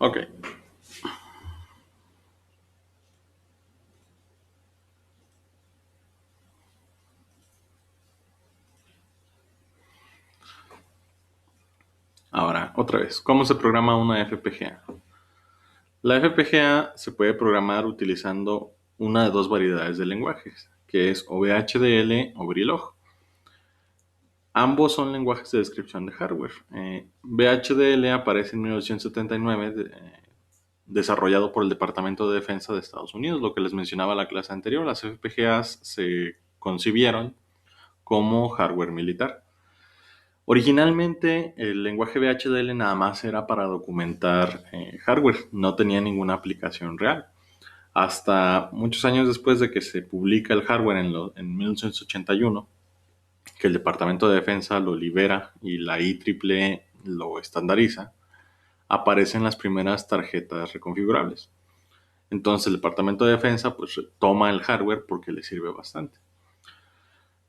Ok. Ahora, otra vez, ¿cómo se programa una FPGA? La FPGA se puede programar utilizando una de dos variedades de lenguajes, que es o VHDL o Verilog. Ambos son lenguajes de descripción de hardware. VHDL aparece en 1979, desarrollado por el Departamento de Defensa de Estados Unidos. Lo que les mencionaba en la clase anterior, las FPGAs se concibieron como hardware militar. Originalmente el lenguaje VHDL nada más era para documentar hardware, no tenía ninguna aplicación real. Hasta muchos años después de que se publica el hardware en 1981, que el Departamento de Defensa lo libera y la IEEE lo estandariza, aparecen las primeras tarjetas reconfigurables. Entonces el Departamento de Defensa pues toma el hardware porque le sirve bastante.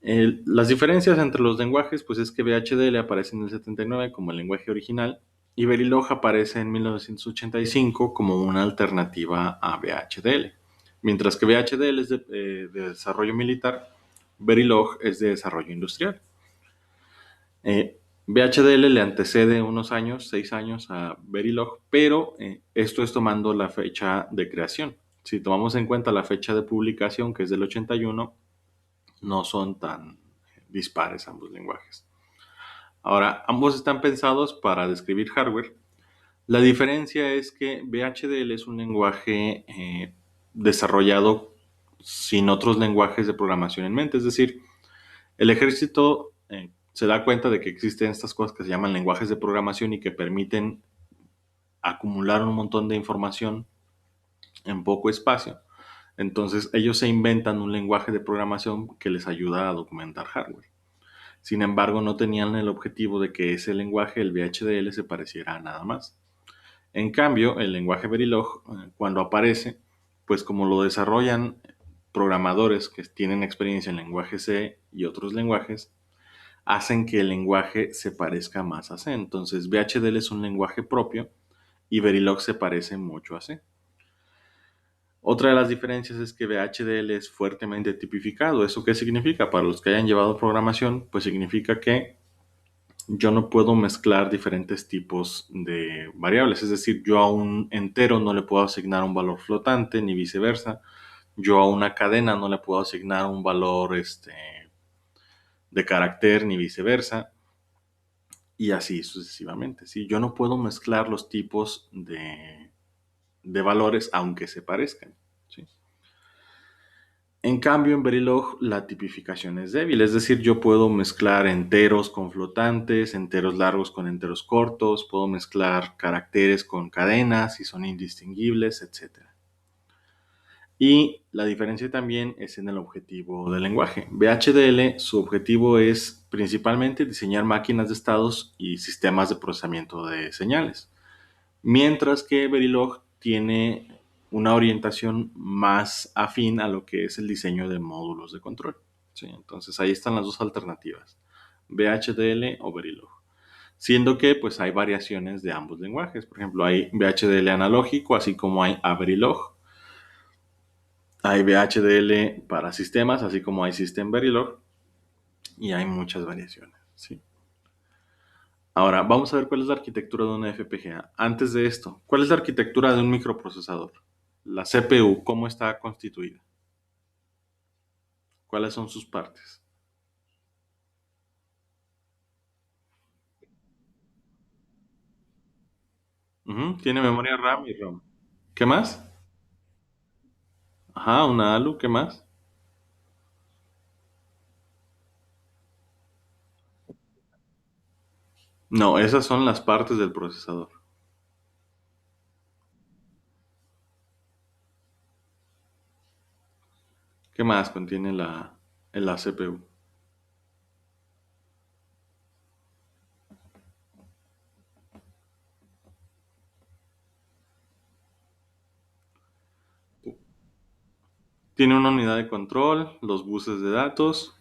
Las diferencias entre los lenguajes pues es que VHDL aparece en el 79 como el lenguaje original y Verilog aparece en 1985 como una alternativa a VHDL. Mientras que VHDL es de desarrollo militar, Verilog es de desarrollo industrial. VHDL le antecede unos años, 6 años a Verilog, pero esto es tomando la fecha de creación. Si tomamos en cuenta la fecha de publicación, que es del 81, no son tan dispares ambos lenguajes. Ahora, ambos están pensados para describir hardware. La diferencia es que VHDL es un lenguaje desarrollado sin otros lenguajes de programación en mente. Es decir, el ejército se da cuenta de que existen estas cosas que se llaman lenguajes de programación y que permiten acumular un montón de información en poco espacio. Entonces ellos se inventan un lenguaje de programación que les ayuda a documentar hardware. Sin embargo, no tenían el objetivo de que ese lenguaje, el VHDL, se pareciera a nada más. En cambio, el lenguaje Verilog, cuando aparece, pues como lo desarrollan programadores que tienen experiencia en lenguaje C y otros lenguajes, hacen que el lenguaje se parezca más a C. Entonces, VHDL es un lenguaje propio y Verilog se parece mucho a C. Otra de las diferencias es que VHDL es fuertemente tipificado. ¿Eso qué significa? Para los que hayan llevado programación, pues significa que yo no puedo mezclar diferentes tipos de variables. Es decir, yo a un entero no le puedo asignar un valor flotante, ni viceversa. Yo a una cadena no le puedo asignar un valor de carácter, ni viceversa. Y así sucesivamente. ¿Sí? Yo no puedo mezclar los tipos de valores aunque se parezcan. ¿Sí? En cambio, en Verilog la tipificación es débil, es decir, yo puedo mezclar enteros con flotantes, enteros largos con enteros cortos, puedo mezclar caracteres con cadenas si son indistinguibles, etc. Y la diferencia también es en el objetivo del lenguaje. VHDL, su objetivo es principalmente diseñar máquinas de estados y sistemas de procesamiento de señales, mientras que Verilog tiene una orientación más afín a lo que es el diseño de módulos de control. ¿Sí? Entonces ahí están las dos alternativas, VHDL o Verilog. Siendo que pues hay variaciones de ambos lenguajes. Por ejemplo, hay VHDL analógico, así como hay Verilog. Hay VHDL para sistemas, así como hay System Verilog. Y hay muchas variaciones. ¿Sí? Ahora, vamos a ver cuál es la arquitectura de una FPGA. Antes de esto, ¿cuál es la arquitectura de un microprocesador? La CPU, ¿cómo está constituida? ¿Cuáles son sus partes? Ujú, tiene memoria RAM y ROM. ¿Qué más? Ajá, una ALU, ¿qué más? No, esas son las partes del procesador. ¿Qué más contiene la CPU? Tiene una unidad de control, los buses de datos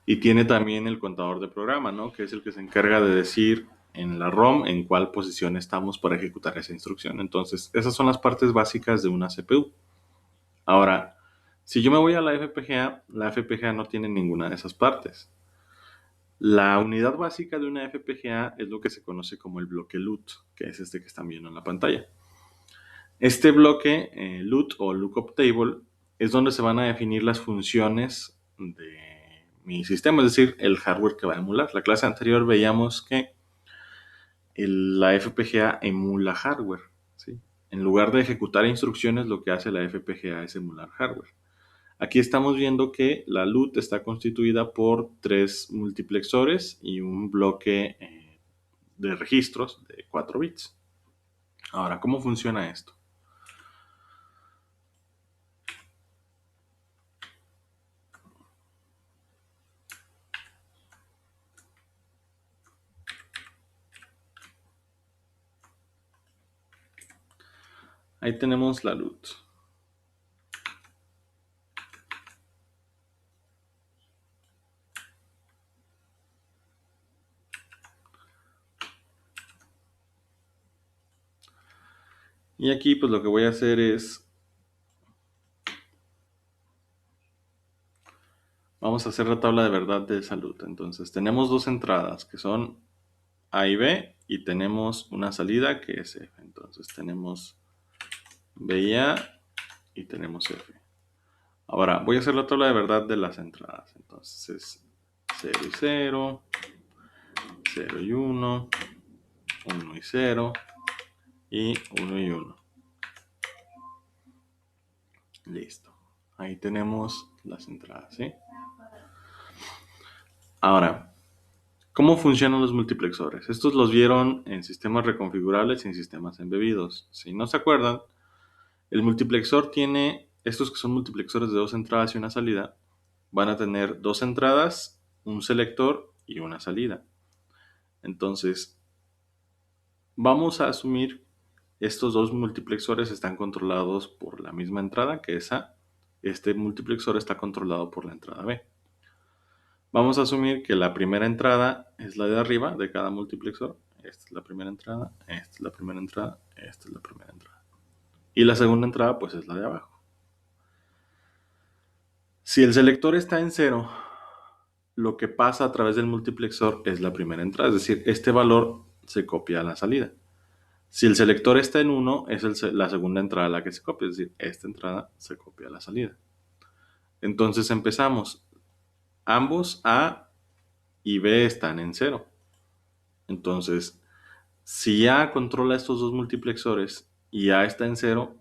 y tiene también el contador de programa, ¿no? Que es el que se encarga de decir en la ROM en cuál posición estamos para ejecutar esa instrucción. Entonces, esas son las partes básicas de una CPU. Ahora, si yo me voy a la FPGA no tiene ninguna de esas partes. La unidad básica de una FPGA es lo que se conoce como el bloque LUT, que es este que están viendo en la pantalla. Este bloque LUT o Lookup Table es donde se van a definir las funciones de mi sistema, es decir, el hardware que va a emular. La clase anterior veíamos que la FPGA emula hardware, ¿sí? En lugar de ejecutar instrucciones, lo que hace la FPGA es emular hardware. Aquí estamos viendo que la LUT está constituida por 3 multiplexores y un bloque de registros de 4 bits. Ahora, ¿cómo funciona esto? Ahí tenemos la LUT. Y aquí pues lo que voy a hacer es, vamos a hacer la tabla de verdad de salud. Entonces tenemos dos entradas que son A y B y tenemos una salida que es F. Entonces tenemos B y A y tenemos F. Ahora voy a hacer la tabla de verdad de las entradas. Entonces es 0 y 0, 0 y 1, 1 y 0 y 1 y 1. Listo. Ahí tenemos las entradas, ¿sí? Ahora, ¿cómo funcionan los multiplexores? Estos los vieron en sistemas reconfigurables y en sistemas embebidos. Si no se acuerdan, el multiplexor tiene, estos que son multiplexores de dos entradas y una salida, van a tener dos entradas, un selector y una salida. Entonces, vamos a asumir estos dos multiplexores están controlados por la misma entrada, que es A. Este multiplexor está controlado por la entrada B. Vamos a asumir que la primera entrada es la de arriba de cada multiplexor. Esta es la primera entrada, esta es la primera entrada, esta es la primera entrada. Y la segunda entrada pues es la de abajo. Si el selector está en cero, lo que pasa a través del multiplexor es la primera entrada, es decir, este valor se copia a la salida. Si el selector está en 1, es la segunda entrada la que se copia, es decir, esta entrada se copia a la salida. Entonces empezamos. Ambos A y B están en cero. Entonces, si A controla estos dos multiplexores y A está en cero,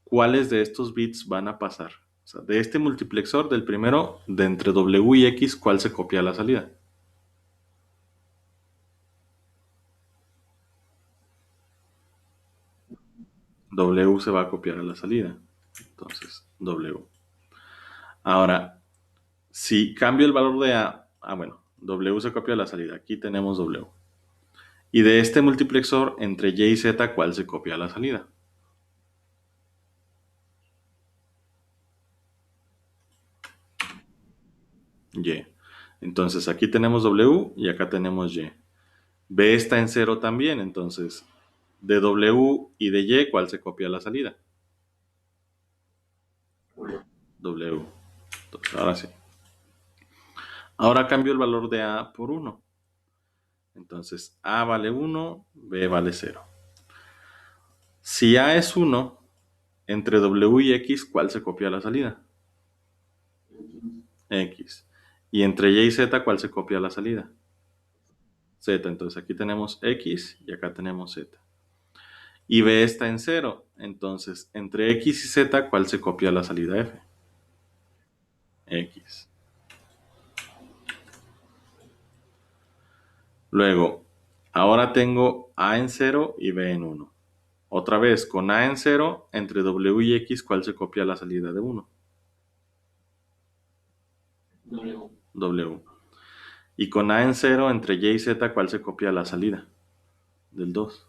¿cuáles de estos bits van a pasar? O sea, de este multiplexor, del primero, de entre W y X, ¿cuál se copia a la salida? W se va a copiar a la salida. Entonces, W. Ahora, si cambio el valor de A, bueno, W se copia a la salida. Aquí tenemos W. Y de este multiplexor, entre Y y Z, ¿cuál se copia a la salida? Y. Entonces aquí tenemos W y acá tenemos Y. B está en cero también, entonces de W y de Y, ¿cuál se copia a la salida? W. Entonces, ahora sí. Ahora cambio el valor de A por 1. Entonces A vale 1, B vale 0. Si A es 1, entre W y X, ¿cuál se copia a la salida? X. Y entre Y y Z, ¿cuál se copia a la salida? Z. Entonces aquí tenemos X y acá tenemos Z. Y B está en 0. Entonces, entre X y Z, ¿cuál se copia a la salida F? X. Luego, ahora tengo A en 0 y B en 1. Otra vez, con A en 0, entre W y X, ¿cuál se copia a la salida de 1? W. Y con A en 0, entre Y y Z, ¿cuál se copia a la salida del 2?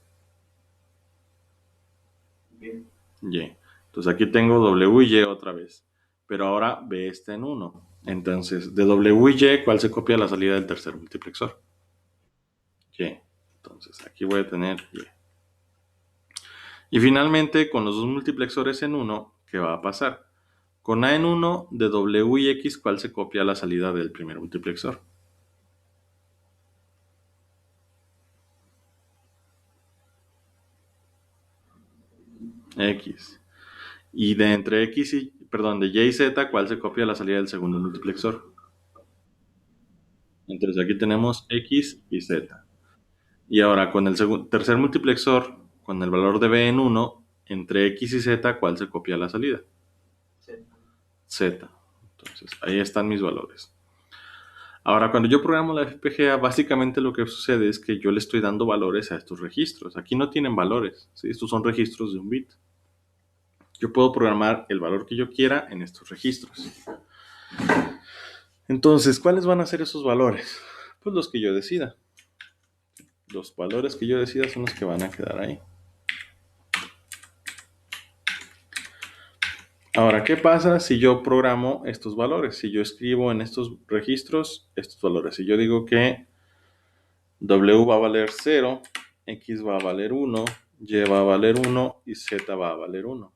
Y. Entonces aquí tengo W y Y otra vez. Pero ahora B está en 1. Entonces, de W y Y, ¿cuál se copia a la salida del tercer multiplexor? Y. Entonces aquí voy a tener Y. Y finalmente, con los dos multiplexores en uno, ¿qué va a pasar? Con A en 1 de W y X, ¿cuál se copia a la salida del primer multiplexor? X. Y de entre X y, perdón, de Y y Z, ¿cuál se copia a la salida del segundo multiplexor? Entonces aquí tenemos X y Z. Y ahora con el tercer multiplexor, con el valor de B en 1, entre X y Z, ¿cuál se copia a la salida? Z. Entonces ahí están mis valores. Ahora, cuando yo programo la FPGA, básicamente lo que sucede es que yo le estoy dando valores a estos registros. Aquí no tienen valores, ¿sí? Estos son registros de un bit. Yo puedo programar el valor que yo quiera en estos registros. Entonces, ¿cuáles van a ser esos valores? Pues los que yo decida. Los valores que yo decida son los que van a quedar ahí. Ahora, ¿qué pasa si yo programo estos valores? Si yo escribo en estos registros estos valores. Si yo digo que W va a valer 0, X va a valer 1, Y va a valer 1 y Z va a valer 1.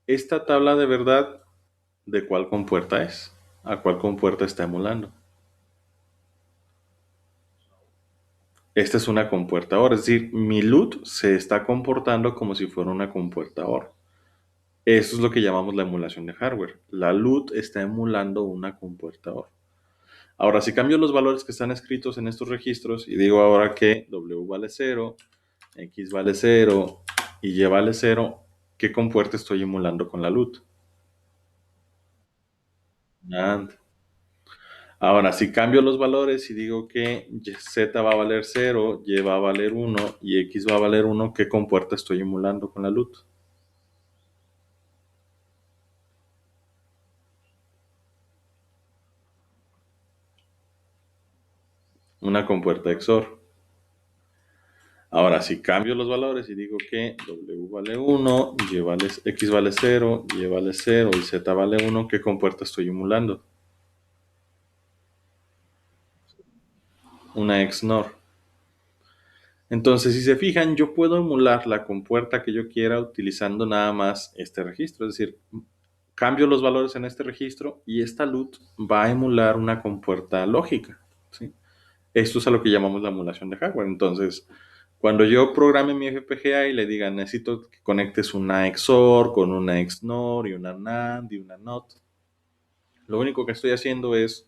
Esta tabla de verdad, ¿de cuál compuerta es? ¿A cuál compuerta está emulando? Esta es una compuerta OR, es decir, mi LUT se está comportando como si fuera una compuerta OR. Eso es lo que llamamos la emulación de hardware. La LUT está emulando una compuerta OR. Ahora, si cambio los valores que están escritos en estos registros y digo ahora que W vale 0, X vale 0 y Y vale 0, ¿qué compuerta estoy emulando con la LUT? NAND. Ahora, si cambio los valores y digo que Z va a valer 0, Y va a valer 1 y X va a valer 1, ¿qué compuerta estoy emulando con la LUT? Una compuerta XOR. Ahora, si cambio los valores y digo que W vale 1, X vale 0, Y vale 0 y Z vale 1, ¿qué compuerta estoy emulando? Una XNOR. Entonces, si se fijan, yo puedo emular la compuerta que yo quiera utilizando nada más este registro. Es decir, cambio los valores en este registro y esta LUT va a emular una compuerta lógica, ¿sí? Esto es a lo que llamamos la emulación de hardware. Entonces, cuando yo programe mi FPGA y le diga necesito que conectes una XOR con una XNOR y una NAND y una NOT, lo único que estoy haciendo es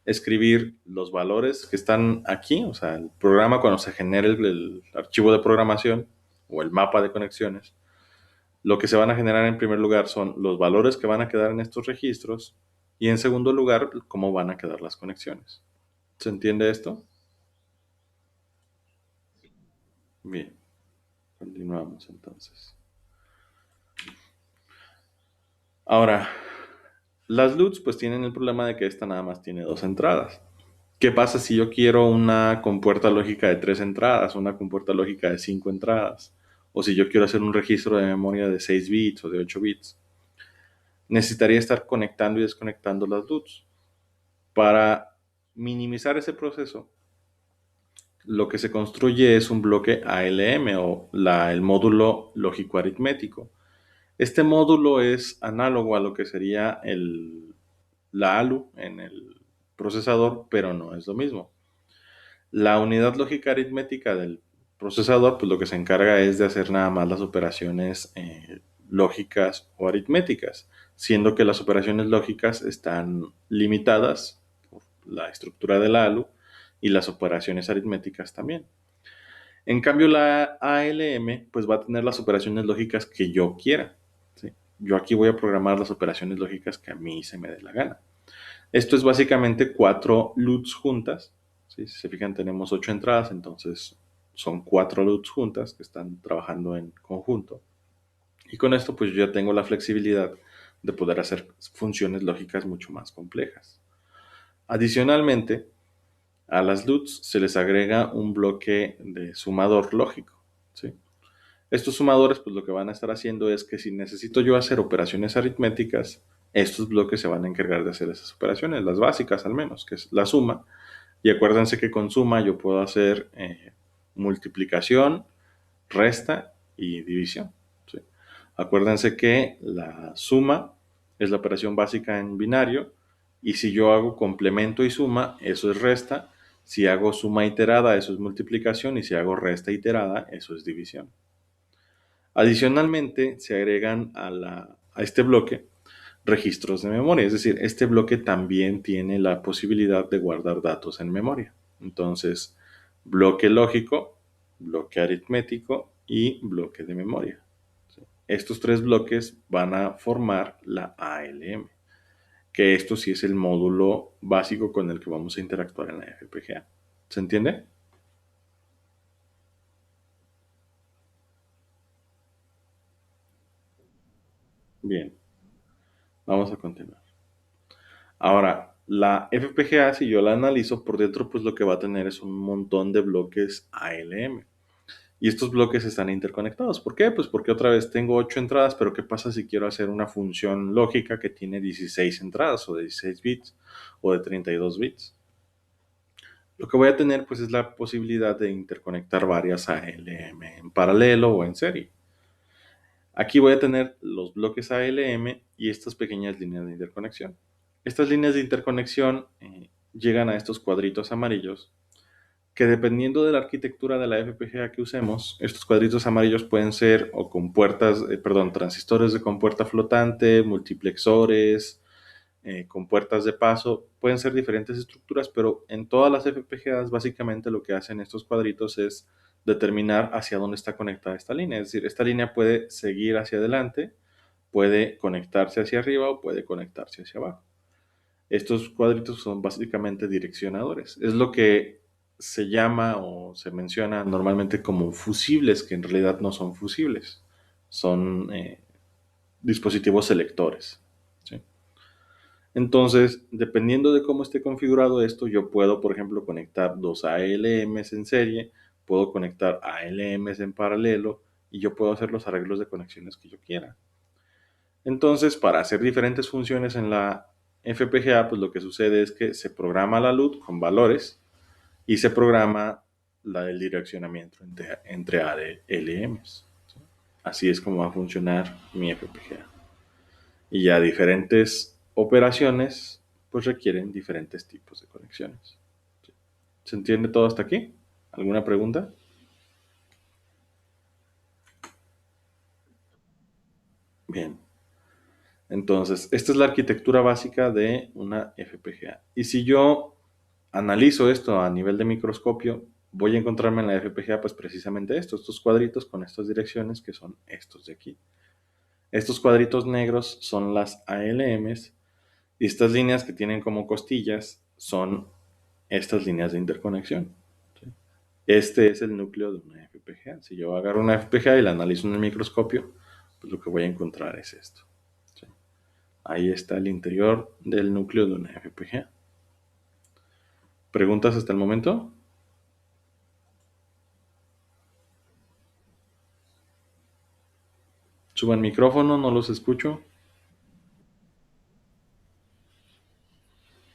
escribir los valores que están aquí, o sea, el programa cuando se genere el archivo de programación o el mapa de conexiones, lo que se van a generar en primer lugar son los valores que van a quedar en estos registros y en segundo lugar, cómo van a quedar las conexiones. ¿Se entiende esto? Bien, continuamos entonces. Ahora, las LUTs pues tienen el problema de que esta nada más tiene dos entradas. ¿Qué pasa si yo quiero una compuerta lógica de 3 entradas, una compuerta lógica de 5 entradas? O si yo quiero hacer un registro de memoria de 6 bits o de 8 bits. Necesitaría estar conectando y desconectando las LUTs. Para minimizar ese proceso, lo que se construye es un bloque ALM o el módulo lógico aritmético. Este módulo es análogo a lo que sería la ALU en el procesador, pero no es lo mismo. La unidad lógica aritmética del procesador, pues lo que se encarga es de hacer nada más las operaciones lógicas o aritméticas, siendo que las operaciones lógicas están limitadas por la estructura de la ALU y las operaciones aritméticas también. En cambio, la ALM pues va a tener las operaciones lógicas que yo quiera, ¿sí? Yo aquí voy a programar las operaciones lógicas que a mí se me dé la gana. Esto es básicamente 4 LUTs juntas, ¿sí? Si se fijan, tenemos 8 entradas, entonces son 4 LUTs juntas que están trabajando en conjunto. Y con esto pues yo ya tengo la flexibilidad de poder hacer funciones lógicas mucho más complejas. Adicionalmente, a las LUTs se les agrega un bloque de sumador lógico, ¿sí? Estos sumadores, pues lo que van a estar haciendo es que si necesito yo hacer operaciones aritméticas, estos bloques se van a encargar de hacer esas operaciones, las básicas al menos, que es la suma. Y acuérdense que con suma yo puedo hacer multiplicación, resta y división. ¿Sí? Acuérdense que la suma es la operación básica en binario y si yo hago complemento y suma, eso es resta. Si hago suma iterada, eso es multiplicación y si hago resta iterada, eso es división. Adicionalmente, se agregan a este bloque registros de memoria, es decir, este bloque también tiene la posibilidad de guardar datos en memoria. Entonces, bloque lógico, bloque aritmético y bloque de memoria. Estos tres bloques van a formar la ALM, que esto sí es el módulo básico con el que vamos a interactuar en la FPGA. ¿Se entiende? Bien, vamos a continuar. Ahora, la FPGA, si yo la analizo por dentro, pues lo que va a tener es un montón de bloques ALM. Y estos bloques están interconectados. ¿Por qué? Pues porque otra vez tengo 8 entradas, pero ¿qué pasa si quiero hacer una función lógica que tiene 16 entradas o de 16 bits o de 32 bits? Lo que voy a tener pues es la posibilidad de interconectar varias ALM en paralelo o en serie. Aquí voy a tener los bloques ALM y estas pequeñas líneas de interconexión. Estas líneas de interconexión llegan a estos cuadritos amarillos que dependiendo de la arquitectura de la FPGA que usemos, estos cuadritos amarillos pueden ser o con puertas, perdón, transistores de compuerta flotante, multiplexores, con puertas de paso, pueden ser diferentes estructuras, pero en todas las FPGAs básicamente lo que hacen estos cuadritos es determinar hacia dónde está conectada esta línea. Es decir, esta línea puede seguir hacia adelante, puede conectarse hacia arriba o puede conectarse hacia abajo. Estos cuadritos son básicamente direccionadores. Es lo que se llama o se menciona normalmente como fusibles, que en realidad no son fusibles. Son dispositivos selectores. ¿Sí? Entonces, dependiendo de cómo esté configurado esto, yo puedo, por ejemplo, conectar dos ALMs en serie, puedo conectar ALMs en paralelo y yo puedo hacer los arreglos de conexiones que yo quiera. Entonces, para hacer diferentes funciones en la FPGA, pues lo que sucede es que se programa la LUT con valores y se programa la del direccionamiento entre ALMs. Así es como va a funcionar mi FPGA. Y ya diferentes operaciones, pues requieren diferentes tipos de conexiones. ¿Se entiende todo hasta aquí? ¿Alguna pregunta? Bien. Entonces, esta es la arquitectura básica de una FPGA. Y si yo analizo esto a nivel de microscopio, voy a encontrarme en la FPGA pues precisamente estos cuadritos con estas direcciones que son estos de aquí. Estos cuadritos negros son las ALMs y estas líneas que tienen como costillas son estas líneas de interconexión. ¿Sí? Este es el núcleo de una FPGA. Si yo agarro una FPGA y la analizo en el microscopio, pues lo que voy a encontrar es esto. ¿Sí? Ahí está el interior del núcleo de una FPGA. ¿Preguntas hasta el momento? Suban micrófono, no los escucho.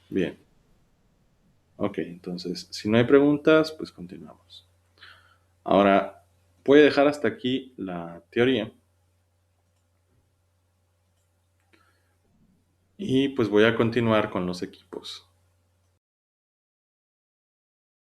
Bien, ok, entonces, si no hay preguntas, pues continuamos. Ahora, voy a dejar hasta aquí la teoría y pues voy a continuar con los equipos.